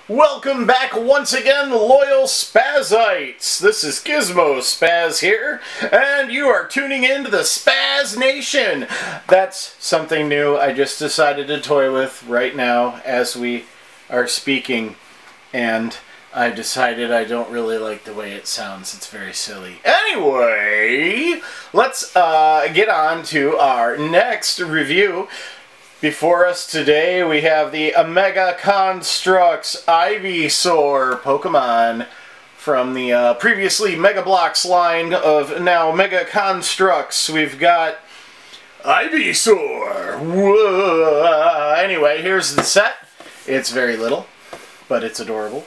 Welcome back once again, loyal Spazites. This is Gizmo Spaz here, and you are tuning in to the Spaz Nation. That's something new I just decided to toy with right now as we are speaking, and I decided I don't really like the way it sounds. It's very silly. Anyway, let's get on to our next review. Before us today, we have the Mega Construx Ivysaur Pokemon from the previously Mega Bloks line of now Mega Construx. We've got Ivysaur. Whoa. Anyway, here's the set. It's very little, but it's adorable.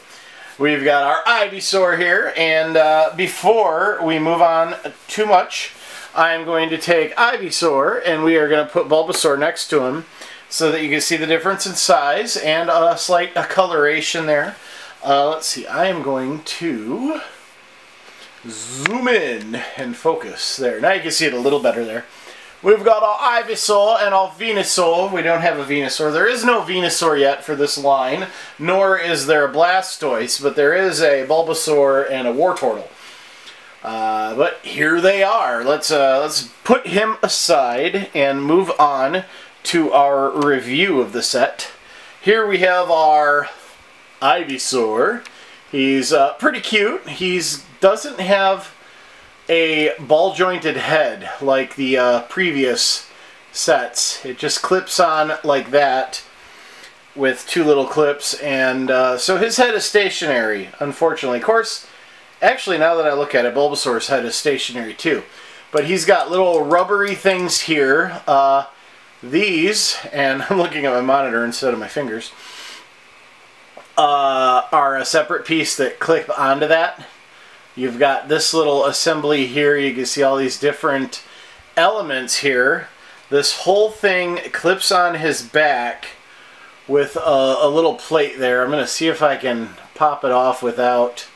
We've got our Ivysaur here, and before we move on too much, I'm going to take Ivysaur, and we are going to put Bulbasaur next to him so that you can see the difference in size and a slight coloration there. Let's see, I am going to zoom in and focus there. Now you can see it a little better there. We've got our Ivysaur and our Venusaur. We don't have a Venusaur. There is no Venusaur yet for this line, nor is there a Blastoise, but there is a Bulbasaur and a Wartortle. But here they are. Let's put him aside and move on to our review of the set. Here we have our Ivysaur. He's pretty cute. He doesn't have a ball-jointed head like the previous sets. It just clips on like that with two little clips, and so his head is stationary, unfortunately. Of course, actually, now that I look at it, Bulbasaur's head is stationary too. But he's got little rubbery things here. These, and I'm looking at my monitor instead of my fingers, are a separate piece that clip onto that. You've got this little assembly here. You can see all these different elements here. This whole thing clips on his back with a little plate there. I'm going to see if I can pop it off without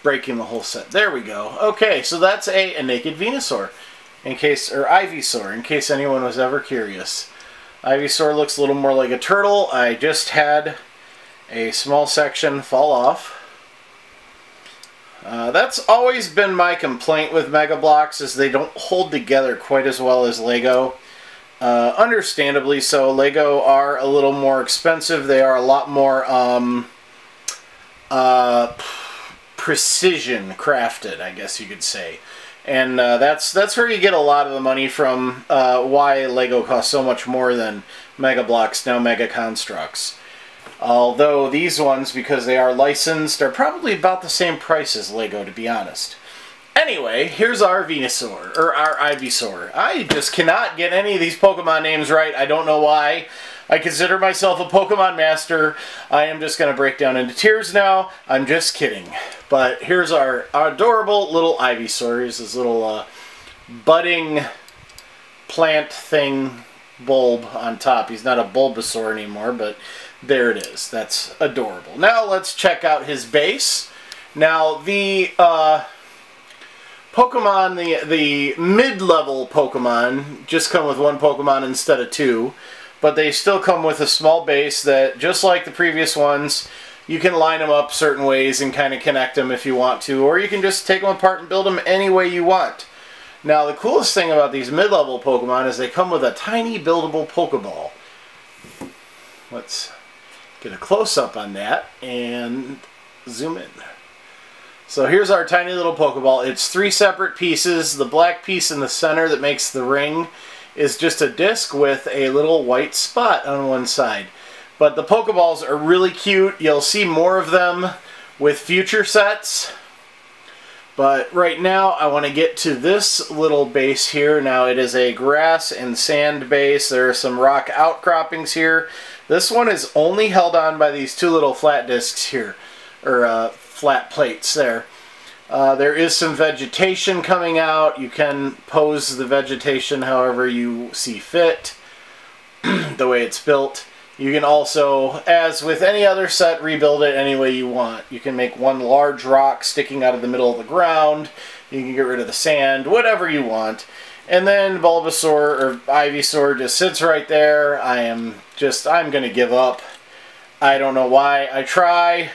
breaking the whole set. There we go. Okay, so that's a naked Venusaur, or Ivysaur, in case anyone was ever curious. Ivysaur looks a little more like a turtle. I just had a small section fall off. That's always been my complaint with Mega Bloks, is they don't hold together quite as well as Lego. Understandably so. Lego are a little more expensive. They are a lot more precision crafted, I guess you could say. And that's where you get a lot of the money from, why Lego costs so much more than Mega Bloks, now Mega Construx. Although these ones, because they are licensed, are probably about the same price as Lego, to be honest. Anyway, here's our Venusaur, or our Ivysaur. I just cannot get any of these Pokemon names right. I don't know why. I consider myself a Pokemon master. I am just going to break down into tears now. I'm just kidding. But here's our adorable little Ivysaur. Here's this little budding plant thing bulb on top. He's not a Bulbasaur anymore, but there it is. That's adorable. Now let's check out his base. Now the Pokemon, the mid-level Pokemon, just come with one Pokemon instead of two. But they still come with a small base that, just like the previous ones, you can line them up certain ways and kind of connect them if you want to, or you can just take them apart and build them any way you want. Now, the coolest thing about these mid-level Pokemon is they come with a tiny buildable Pokeball. Let's get a close-up on that and zoom in. So here's our tiny little Pokeball. It's three separate pieces. The black piece in the center that makes the ring is just a disc with a little white spot on one side. But the Pokeballs are really cute. You'll see more of them with future sets. But right now I want to get to this little base here. Now it is a grass and sand base. There are some rock outcroppings here. This one is only held on by these two little flat discs here, or flat plates there. There is some vegetation coming out. You can pose the vegetation however you see fit, the way it's built. You can also, as with any other set, rebuild it any way you want. You can make one large rock sticking out of the middle of the ground. You can get rid of the sand, whatever you want. And then Bulbasaur, or Ivysaur, just sits right there. I'm going to give up. I don't know why I try.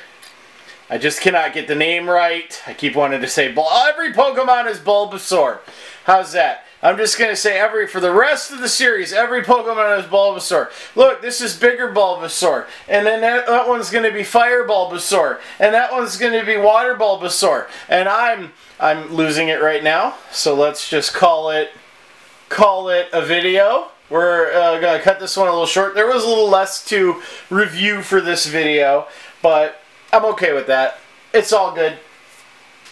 I just cannot get the name right. I keep wanting to say every Pokemon is Bulbasaur. How's that? I'm just going to say for the rest of the series, every Pokemon is Bulbasaur. Look, this is bigger Bulbasaur. And then that one's going to be Fire Bulbasaur. And that one's going to be Water Bulbasaur. And I'm losing it right now. So let's just call it a video. We're going to cut this one a little short. There was a little less to review for this video, but I'm okay with that. It's all good.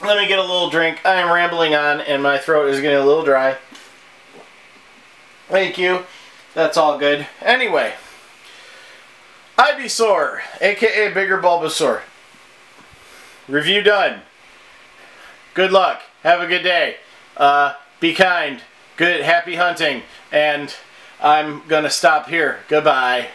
Let me get a little drink. I am rambling on, and my throat is getting a little dry. Thank you. That's all good. Anyway, Ivysaur, aka Bigger Bulbasaur. Review done. Good luck. Have a good day. Be kind. Good, happy hunting. And I'm gonna stop here. Goodbye.